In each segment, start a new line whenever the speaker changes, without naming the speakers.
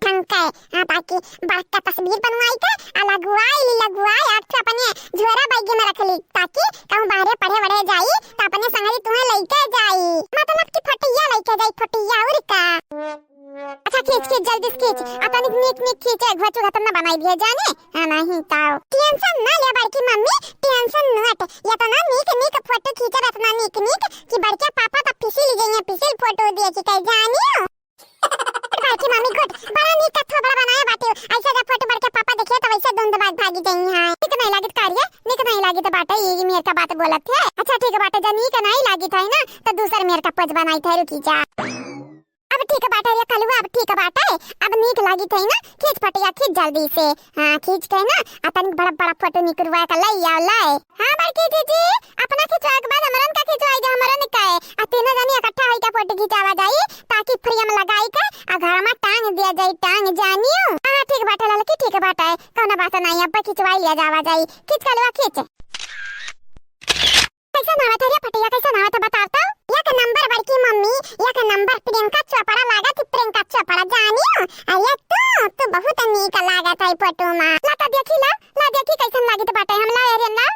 ढंग का ताकि बड़का तस्वीर बनवाई के लगवाई और तो अपने झोरा बैग में रख ली ताकि कहूं बाहर पढ़े वढ़े जाई तो अपने संगरी तुम्हें लेके जाई मतलब कि फटिया लेके जाई फटिया और का। अच्छा खींच जल्दी खींच अपन नीक खींच घोचू खत्म ना बनाई दिए जाने नहीं ताओ टेंशन ना ले बड़की मम्मी टेंशन नट ये तो ना नीक फोटो खींचे रखना नीक कि बड़के पापा तो फिसिल फोटो दिए कि कह जानियो बड़की मम्मी गुड बड़ा नीक थोबड़ा बनाया बाटे ऐसा जब फोटो बड़के पापा देखे तो वैसे धुंध बात भागी जाई हां नीक नहीं लागित कार्य नीक नहीं लागी तो बाटे ये मेरे का बात बोलत है। अच्छा ठीक है बाटे जब नीक नहीं लागी था ना तो दूसर मेरे का पोज बनाई था रुकी जा अब ठीक है बाटा ये कलवा अब ठीक है बाटा अब नीक लागी थई ना खींच फटिया खींच जल्दी से हां खींच के ना अपन बड़ा फोटो निकलवा के लाए हां बड़की जीजी अपना खिंचवा के बाद हमरन का खिंचवाई दे हमरन का है आ तीनों जनी इकट्ठा होई के फोटो खिंचावा जाई ताकि फ्रेम लगाई के आ घर में टांग दिया जाई टांग जानियो हां ठीक बाटा ललकी ठीक बाटा कौन बात नहीं अब खिंचवाई लिया जावा जाई खींच कलवा खींच कैसा नावा था रे फटिया कैसा नावा था बताता एक नंबर बड़की मम्मी एक नंबर प्रियंका चोपड़ा लागा थी प्रियंका चोपड़ा जानियो अरे तो बहुत नीक लागा था फोटो में ला देखी कैसन लागी तो बाटे हम लाए रे ना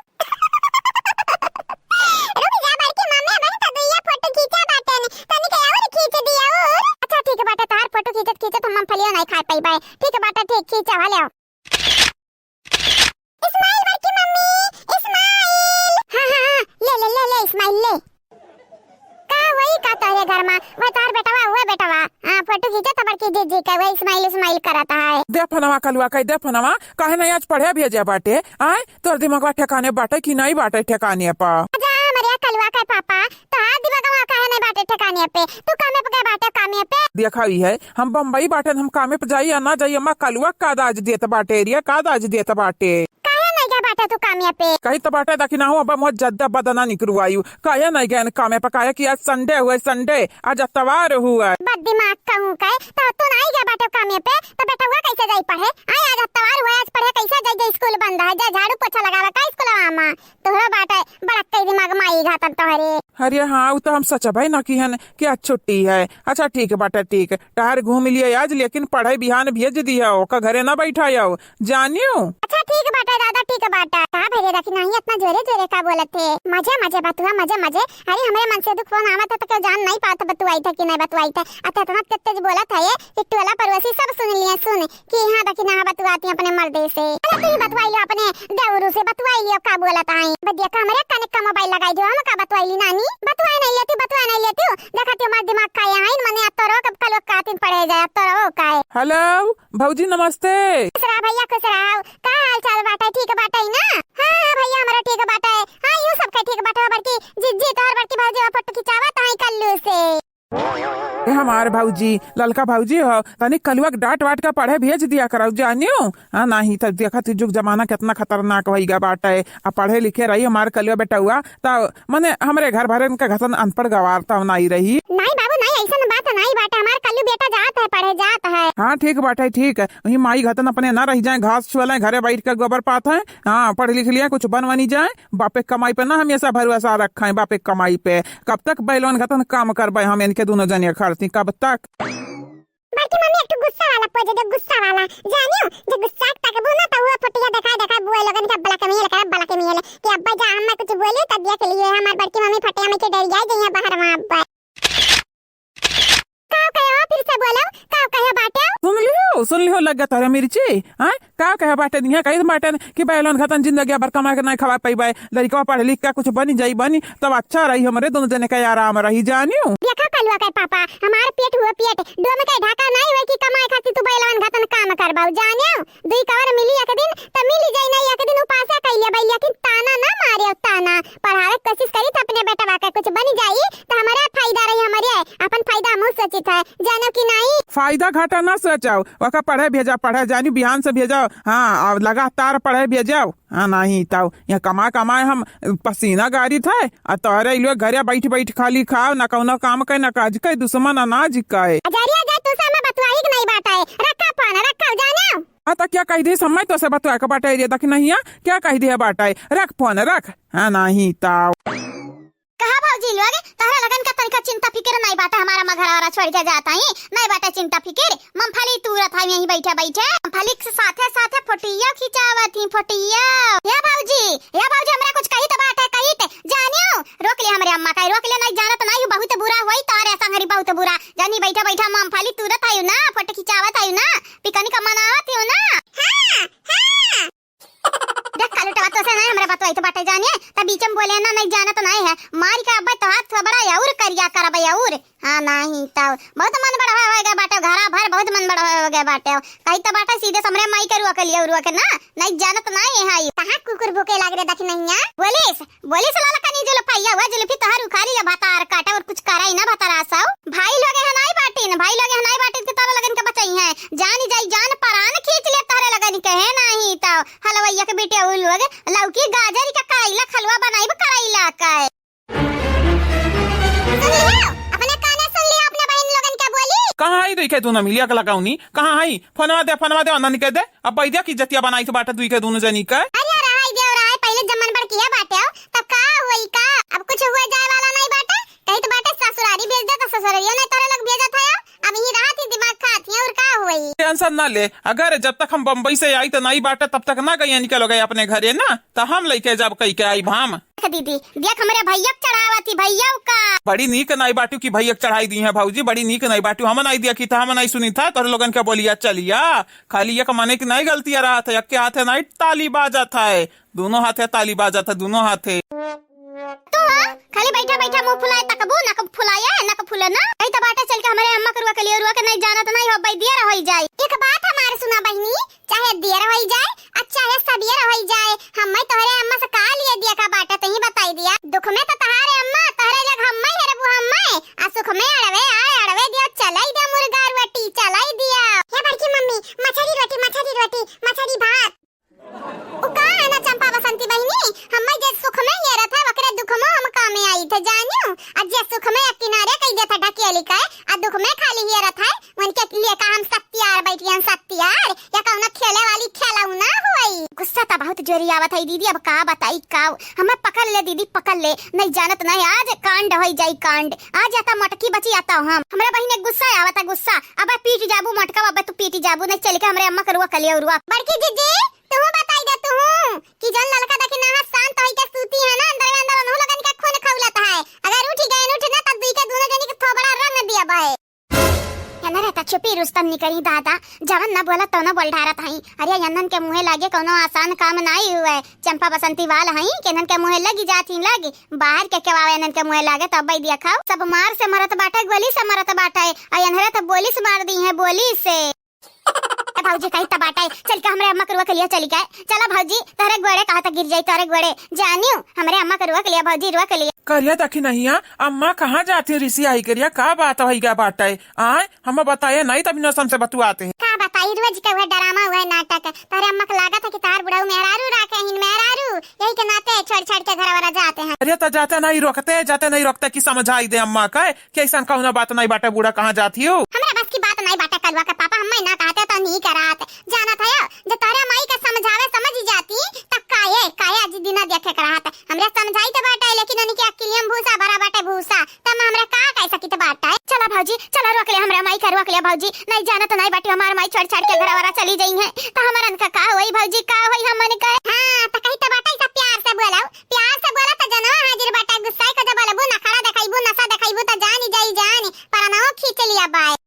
रुक जा बड़की मम्मी बन तो दुइया फोटो खींचा बाटे ने तनी के और खींच दिया और अच्छा ठीक है बाटे तार फोटो खींचत हम मूंगफलियो नहीं खा पाई बाय ठीक है बाटे ठीक खींचा वाले इस्माइल बड़की मम्मी इस्माइल हां ले इस्माइल ले का वही का तारे घर में वो तार बेटावा हुआ बेटावा हां फोटो खींचे तो बड़की जीजी का वही इस्माइल कराता है
दे फनवा कलवा कह दे फनवा काहे नहीं आज पढ़े भेजे बाटे आए तोर दिमागवा ठिकाने बाटे कि नहीं बाटे ठिकाने पा
जा मरिया कलवा का पापा तो हाथ दिमागवा काहे नहीं बाटे ठिकाने पे तू कामे पे बाटे कामे पे
देखा ही है हम बम्बई बाटे हम कामे पे जाई या ना जाई अम्मा कलवा का दाज देत बाटे एरिया का दाज देत बाटे
बाटा तू कामे पे
कहीं तो बाटे ताकि ना हो अब बहुत जद्दा बदना निकलवायु काहे नहीं गए कामे पे काहे कि आज संडे हुए संडे आज अतवार हुआ
बद दिमाग कहूं कहे तो तू नहीं गया बाटे कामे पे तो बेटा हुआ कैसे जाई पढ़े आय आज अतवार हुआ आज पढ़े कैसे जाई स्कूल बंद है जा झाड़ू पोछा लगावा का स्कूल मामा तोहरा बाटे बड़ा कई दिमाग में आई घातन तोहरे
अरे हाँ वो तो हम सच भाई ना की है कि आज छुट्टी है। अच्छा ठीक है बाटा ठीक टहर घूम लिए आज लेकिन पढ़ाई बिहान भेज दिया का घरे ना बैठाया जानियो
अच्छा ठीक है बाटा दादा ठीक है बाटा कहां भेजे रखी नहीं इतना जोरे का बोलत थे मजे बतुआ मजे अरे हमारे मन से दुख फोन आवा था तो जान नहीं पाता बतुआई था कि नहीं बतुआई था अतः इतना तेज बोला था ये कि टोला पड़ोसी सब सुन लिए सुन कि हां देखी ना बतुआती अपने मर्दे से अरे तू बतवाई लो अपने देवरू से बतवाई लियो का बोलत आई बदिया का हमारे कने का मोबाइल लगाई दो हम का बतवाई नानी बतवाई नहीं लेती देखा तू मत दिमाग का यहाँ मने अतरो कब कल कातिन पड़े जाए अतरो काय
हेलो भौजी नमस्ते
खुसरा भैया खुसरा का हाल चाल बाटा ठीक बाटा ना हां भैया हमारा ठीक बाटा है हां यू सब का ठीक बाटा बड़की जिज्जी तोर बड़की भौजी फोटो खिंचावा ताई कल्लू से
हमारे भाऊजी ललका भाऊजी हो तनी कलुआ डांट वाट का पढ़े भेज दिया करो जानियो हाँ नहीं तो देखा तू जुग जमाना कितना खतरनाक होगा बाटा है अब पढ़े लिखे रही हमारे कलुआ बेटा हुआ तो मैंने हमारे घर भरे उनका घसन अनपढ़ गवारता नहीं रही
नहीं बाबू नहीं ऐसा बात नहीं बाटा हमारे कल्लू बेटा जाता है पढ़े जाता है
हाँ ठीक बाटा ठीक है वही माई घतन अपने ना रह जाए घास छुआ घरे बैठ कर गोबर पात है हाँ पढ़ लिख लिया कुछ बन बनी जाए बापे कमाई पे ना हमेशा भरोसा रखा है बापे कमाई पे कब तक बैलोन घतन काम करबे हम इनके दोनों जने खर्ची कब तक
बाकी मम्मी एक गुस्सा वाला पोजे दे गुस्सा वाला जानियो जब गुस्सा तक बोलना तो हुआ फटिया देखा बुआ लोगन का बला के मिले कि अब्बा जा हम कुछ बोले तब देख लिए हमार बड़की मम्मी फटिया में के डर जाए जइया बाहर में अब्बा का कहो फिर से बोलो का कहो बाटे
सुन लियो लग तारे मिर्ची हां का कहे बाटे दिया कही बाटे कि बैलन खतन जिंदगी भर कमा के नहीं खवा पाइबे लड़का पढ़ लिख के कुछ बनी जाई बनी तब अच्छा रही हमरे दोनों जने का आराम रही जानियो
देखा कलवा के पापा हमार पेट हुआ पेट दो में का ढाका नहीं होई कि कमाई खाती तू बैलन खतन काम करबाऊ जानियो दुई कवर मिली एक दिन त मिली जाई नहीं एक दिन उपासा कइले भाई लेकिन ताना ना मारे ताना पढ़ावे कोशिश करी त अपने बेटा वाके कुछ बनी जाई त हमारा फायदा रही हमारे अपन फायदा हम सोचित है जानो कि नहीं
फायदा घाटा ना सोचाओ वका पढ़े भेजा पढ़े जानी बिहान से भेजाओ हाँ लगातार पढ़े भेजाओ हाँ नहीं ताऊ यहाँ कमाए हम पसीना गाड़ी था तोहरे लोग घरे बैठ खाली खाओ ना कौनो काम के ना काज के दुश्मन अनाज का
अजरिया जा तू से मैं बतवाई नहीं बात है रखा फोन रखा जानो
हाँ तो क्या कह दी समय तो से बतवा के बाटा एरिया तक नहीं क्या कह दिया बाटा रख फोन रख हाँ नहीं ताऊ
कहा भाजी लोग तोहरा
लगन का तनिका चिंता फिक्र नहीं बाटा, हमारा मघरा छोड़ के जाता ही नहीं बाटा चिंता फिक्र। मूंगफली तुरत है यहीं बैठे बैठे, मूंगफली के साथे साथे फोटिया खिंचावत ही फोटिया। या भाऊजी हमरा कुछ कही तो बाटा कही ते जानियो, रोक ले हमरे अम्मा का, रोक ले नहीं जानत नहीं बहुत बुरा होई तारे संगरी बहुत बुरा जानी। बैठा बैठा मूंगफली तुरत आयु ना, फोट खिंचावत आयु ना, पिकनिक मनावत हो ना। हां देख कालूटा बात से नहीं हमरा बात आई तो बाटे जानिए तब बीच में बोले ना नहीं जाना तो नहीं है मार के अब्बा तो हाथ बड़ा और करिया करबे और। हां नहीं तब बहुत मन बड़ा हो गया बाटे, घरा भर बहुत मन बड़ा हो गया बाटे। कहीं तो बाटे सीधे हमरे माई करुआ के लिए उरुआ के ना नहीं जानत नहीं है। कहां कुकुर भूखे लाग रे देख नहीं है बोलिस लाला कनी जो लफाइया हुआ जुल्फी तोहर उखारी या भातार काटा और कुछ करा ही ना भातार आसाओ। भाई लोग है नहीं बाटिन, भाई लोग है नहीं बाटिन के तारा लगन के बचाई है, जान जाई जान परान खींच ले तारे लगन के है नहीं तो हलवैया के बेटे उल लोग लौकी गाजर का करैला खलवा बनाइब करैला का। अपने काने सुन लिया अपने बहन लोगन क्या बोली।
कहाँ आई देखे तू ना मिलिया का लगाऊनी, कहाँ आई फोनवा दे अन्ना निकल दे। अब बैदिया की जतिया बनाई तो बाटा दुई के दोनों जनी का।
अरे रहाई दे रहा है पहले जमन पर किया बाटे तब का होई का, अब कुछ हुआ जाए वाला नहीं बाटे। कहीं तो बाटे ससुरारी भेज दे तो ससुरारिया नहीं तारे लोग भेजा था, अब ही रात ही दिमाग खाती है और का हुई।
टेंशन ना ले, अगर जब तक हम बम्बई से आई तो नहीं बाटे तब तक ना गई निकल गए अपने घरे ना, तो हम लेके जब कही के आई भाम।
दीदी देख हमारे भैया चढ़ावा थी भैया का
बड़ी नीक नहीं बाटू की भैया चढ़ाई दी है भाऊजी, बड़ी नीक नहीं बाटू। हम नहीं दिया की था, हम नहीं सुनी था तोर लोगन के बोलिया चलिया खाली ये कमाने की नहीं गलती रहा था, एक हाथे नहीं ताली बाजा था, दोनों हाथे ताली बाजा था दोनों हाथे।
तो खाली बैठा बैठा मुंह फुलाए तकबू ना कब फुलाया ना कब फुला ना। कहीं तो बाटा चल के हमारे अम्मा करवा के लिए रुआ के नहीं जाना तो नहीं हो भाई दिया रह जाए। एक बात हमारे सुना बहनी, चाहे दिया रह जाए अच्छा है सब ये रह जाए, हम तोहरे अम्मा से का लिए दिया का बाटा तही बताई दिया। दुख में तो तहारे अम्मा तोहरे लग हम ही रबू हम आ सुख में अड़वे दिया चलाई दे मुर्गा रोटी चलाई दिया।
हे बड़की मम्मी मछली भात
उका है ना चंपा बसंती बहनी, हम जे सुख में ये रहा था वकरे दुख में हम काम में आई थे जानियो। आज जे सुख में किनारे कई देता ढकेली का आ दुख में खाली ये रहा था उनके लिए का हम सत्यार बैठियन सत्यार या कौन खेले वाली खेलाऊ ना हुई। गुस्सा तो बहुत जोरी आवत है दीदी, अब का बताई का हमें पकड़ ले दीदी पकड़ ले, नहीं जानत नहीं आज कांड हो जाई कांड। आज आता मटकी बची आता हम हमरा बहन गुस्सा आवत है गुस्सा, अब पीट जाबू मटका अब तू पीट जाबू नहीं चल के हमरे अम्मा करवा कलिया उरुआ। बड़की जीजी तू बताई दे तू कि जन ललका देखि ना शांत होई के सूती है ना अंदर नु लगन के खून खौलता है, अगर उठ गए उठ ना तब दुई के दोनों जनी के थोबड़ा रंग दिया बहे। यन्ना रहता छुपी रुस्तम निकली दादा जवन न बोला तो न बोल ढारत हई। अरे यन्नन के मुंहे लागे कोनो आसान काम नहीं हुए, चंपा बसंती वाल हई केनन के मुंहे लगी जाती लगी बाहर के केवावे नन के मुंहे लागे तब दिया खाओ सब मार से मरत बाटे गोली से मरत बाटे आ यनहरे तो बोली से मार दी है बोली से। भाऊजी कहीं तबाटा चल के हमरे अम्मा करवा के लिए चली गए। चला भाऊजी तारे गोड़े कहा था गिर जाई तारे गोड़े जानियो हमरे अम्मा करवा के लिए भाऊजी रुआ के लिए
करिया देखी नहीं है अम्मा कहाँ जाती ऋषि आई करिया का बात है क्या बात है आए हम बताए नहीं तभी नौसम से बतुआते हैं
का बताई रोज का वह ड्रामा हुआ नाटक तारे अम्मा को लगा था कि तार बुढ़ाऊ मेहरारू राखे हिन मेहरारू यही के नाते छोड़ के घर वाला जाते हैं।
अरे तो जाते नहीं रोकते कि समझाई दे अम्मा का कि ऐसा कहूँ बात नहीं बाटे बूढ़ा कहाँ जाती हो।
हमरा बस की बात नहीं बाटे कलवा का पापा हम ना कहते तो नहीं कराते जाना था जो तारे माई का समझावे समझ जाती तब काये आज दिन देखे कराते हमरे समझाई तो बाटे लेकिन उनकी अकेलियम भूसा भरा बाटे भूसा तब हमरा का कह सकी तो बाटे। चला भाऊजी चला रोक ले हमरा माई का रोक ले भाऊजी नहीं जाना तो नहीं बाटे हमार माई छोड़ के घर वाला चली जाई है तो हमारन का होई भाऊजी का होई हमने कहे। हां तो कहीं तो बाटे सब प्यार से बोला तो जनो हाजिर बाटे गुस्सा को जब बोलबू ना खड़ा देखाइबू नशा देखाइबू तो जानी जाई पर ना खींच लिया बाय।